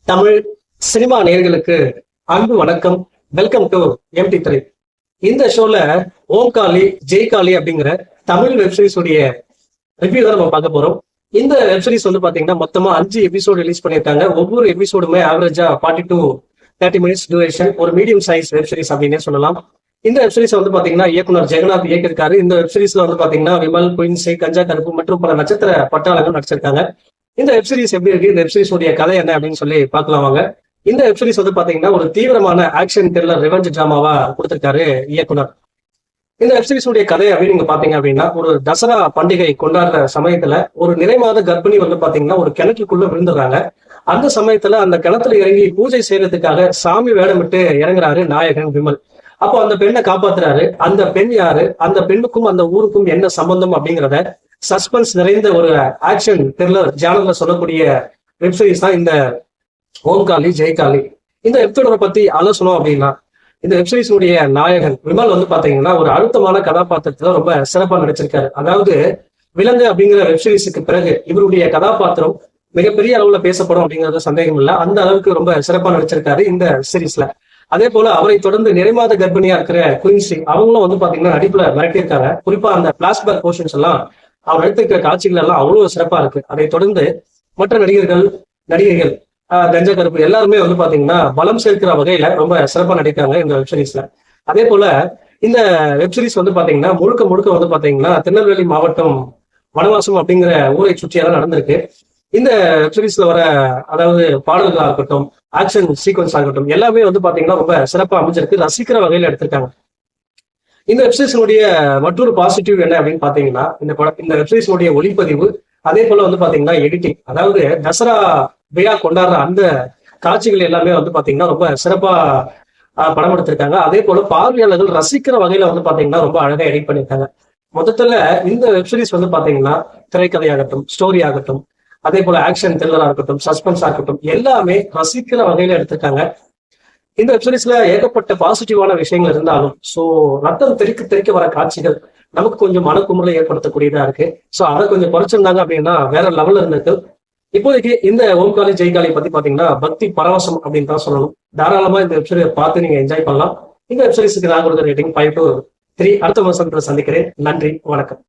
Tamil cinema நேயர்களுக்கு அன்பு வணக்கம். வெல்கம் டு எம்டி திரை. இந்த ஷோல ஓம்காலி ஜெய்காலி அப்படிங்கிற தமிழ் வெப்சீரிஸ் உடைய ரிவ்யூ தான் நம்ம பார்க்க போறோம். இந்த வெப்சீரிஸ் வந்து பாத்தீங்கன்னா மொத்தமா 5 எபிசோடு ரிலீஸ் பண்ணியிருக்காங்க. ஒவ்வொரு எபிசோடுமே ஆவரேஜா 40 to 30 மினிட்ஸ் டியூரேஷன், ஒரு மீடியம் சைஸ் வெப்சீரிஸ் அப்படின்னே சொல்லலாம். இந்த வெப்சீரிஸ் வந்து பாத்தீங்கன்னா இயக்குனர் ஜெகநாத் இயக்கியிருக்காரு. இந்த வெப்சீரிஸ்ல வந்து பாத்தீங்கன்னா விமல், குயின்சி, கஞ்சா கருப்பு மற்றும் பல நட்சத்திர பட்டாளங்கள் நடிச்சிருக்காங்க. இந்த வெப்சீரிஸ் எப்படி இருக்கு, இந்த வெப்சீரிஸ் உடைய கதை என்ன அப்படின்னு சொல்லி பார்க்கலாம் வாங்க. இந்த வெப்சீரிஸ் வந்து பாத்தீங்கன்னா ஒரு தீவிரமான ஆக்ஷன் த்ரில்லர் ரிவெஞ்ச் டிராமாவா கொடுத்திருக்காரு இயக்குனர். இந்த வெப்சீரிஸ் உடைய கதை அப்படின்னு நீங்க பாத்தீங்க அப்படின்னா, ஒரு தசரா பண்டிகை கொண்டாடுற சமயத்துல ஒரு நிறைமாத கர்ப்பிணி வந்து பாத்தீங்கன்னா ஒரு கிணற்றுக்குள்ள விழுந்துடுறாங்க. அந்த சமயத்துல அந்த கிணத்துல இறங்கி பூஜை செய்யறதுக்காக சாமி வேடமிட்டு இறங்குறாரு நாயகன் விமல். அப்போ அந்த பெண்ணை காப்பாத்துறாரு. அந்த பெண் யாரு, அந்த பெண்ணுக்கும் அந்த ஊருக்கும் என்ன சம்பந்தம் அப்படிங்கிறத சஸ்பென்ஸ் நிறைந்த ஒரு ஆக்ஷன் த்ரில்லர் ஜானர்ல சொல்லக்கூடிய வெப்சீரிஸ் தான் இந்த ஓம்காலி ஜெய்காலி. இந்த எபிசோட பத்தி ஆலோசனம் அப்படின்னா, இந்த வெப்சீரிஸுடைய நாயகன் விமல் வந்து பாத்தீங்கன்னா ஒரு அழுத்தமான கதாபாத்திரத்துல ரொம்ப சிறப்பா நடிச்சிருக்காரு. அதாவது விலங்கு அப்படிங்கிற வெப்சீரிஸுக்கு பிறகு இவருடைய கதாபாத்திரம் மிகப்பெரிய அளவுல பேசப்படும் அப்படிங்கிறது சந்தேகம் இல்லை. அந்த அளவுக்கு ரொம்ப சிறப்பா நடிச்சிருக்காரு இந்த சீரீஸ்ல. அதே போல அவரை தொடர்ந்து நிறைமாத கர்ப்பிணியா இருக்கிற குயின்சி, அவங்களும் வந்து பாத்தீங்கன்னா நடிப்புல மிரட்டியிருக்காங்க. குறிப்பா அந்த பிளாஷ்பேக் போர்ஷன்ஸ் எல்லாம், அவர் எடுத்திருக்கிற காட்சிகள் எல்லாம் அவ்வளவு சிறப்பா இருக்கு. அதை தொடர்ந்து மற்ற நடிகைகள் கஞ்சா கருப்பு எல்லாருமே வந்து பாத்தீங்கன்னா பலம் சேர்க்கிற வகையில ரொம்ப சிறப்பா நடிக்கிறாங்க இந்த வெப்சீரிஸ்ல. அதே போல இந்த வெப்சீரிஸ் வந்து பாத்தீங்கன்னா முழுக்க வந்து பாத்தீங்கன்னா திருநெல்வேலி மாவட்டம் வனவாசம் அப்படிங்கிற ஊரை சுற்றியெல்லாம் நடந்திருக்கு. இந்த வெப்சீரிஸ்ல வர அதாவது பாடல்களா இருக்கட்டும், ஆக்ஷன் சீக்வன்ஸ் ஆகட்டும், எல்லாமே வந்து பாத்தீங்கன்னா ரொம்ப சிறப்பா அமைஞ்சிருக்கு. ரசிக்கிற வகையில எடுத்திருக்காங்க. இந்த வெப்சீரிஸினுடைய மற்றொரு பாசிட்டிவ் என்ன அப்படின்னு பாத்தீங்கன்னா, இந்த வெப்சீரிஸினுடைய ஒளிப்பதிவு, அதே போல வந்து பாத்தீங்கன்னா எடிட்டிங். அதாவது தசரா விழா கொண்டாடுற அந்த காட்சிகள் எல்லாமே வந்து பாத்தீங்கன்னா ரொம்ப சிறப்பா படம் எடுத்திருக்காங்க. அதே போல பார்வையாளர்கள் ரசிக்கிற வகையில வந்து பாத்தீங்கன்னா ரொம்ப அழகா எடிட் பண்ணியிருக்காங்க. மொத்தத்துல இந்த வெப்சீரிஸ் வந்து பாத்தீங்கன்னா திரைக்கதையாகட்டும், ஸ்டோரி ஆகட்டும், அதே போல ஆக்ஷன் த்ரில்லரா இருக்கட்டும், சஸ்பென்ஸ் ஆகட்டும், எல்லாமே ரசிக்கிற வகையில எடுத்திருக்காங்க. இந்த வெப்சீரிஸ்ல ஏகப்பட்ட பாசிட்டிவான விஷயங்கள் இருந்தாலும் ரத்தம் தெறிக்க வர காட்சிகள் நமக்கு கொஞ்சம் மனக்குமுறலை ஏற்படுத்தக்கூடியதா இருக்கு. அதை கொஞ்சம் குறைச்சிருந்தாங்க அப்படின்னா வேற லெவல்ல இருந்திருக்கு. இப்போதைக்கு இந்த ஓம்காலி ஜெய்காலி பத்தி பாத்தீங்கன்னா பக்தி பரவசம் அப்படின்னு தான் சொல்லணும். தாராளமா இந்த வெப்சீரியை பார்த்து நீங்க என்ஜாய் பண்ணலாம். இந்த வெப்சீரிஸுக்கு நான் கொடுத்த ரேட்டிங் 5 to 3. அடுத்த வருஷத்துல சந்திக்கிறேன். நன்றி, வணக்கம்.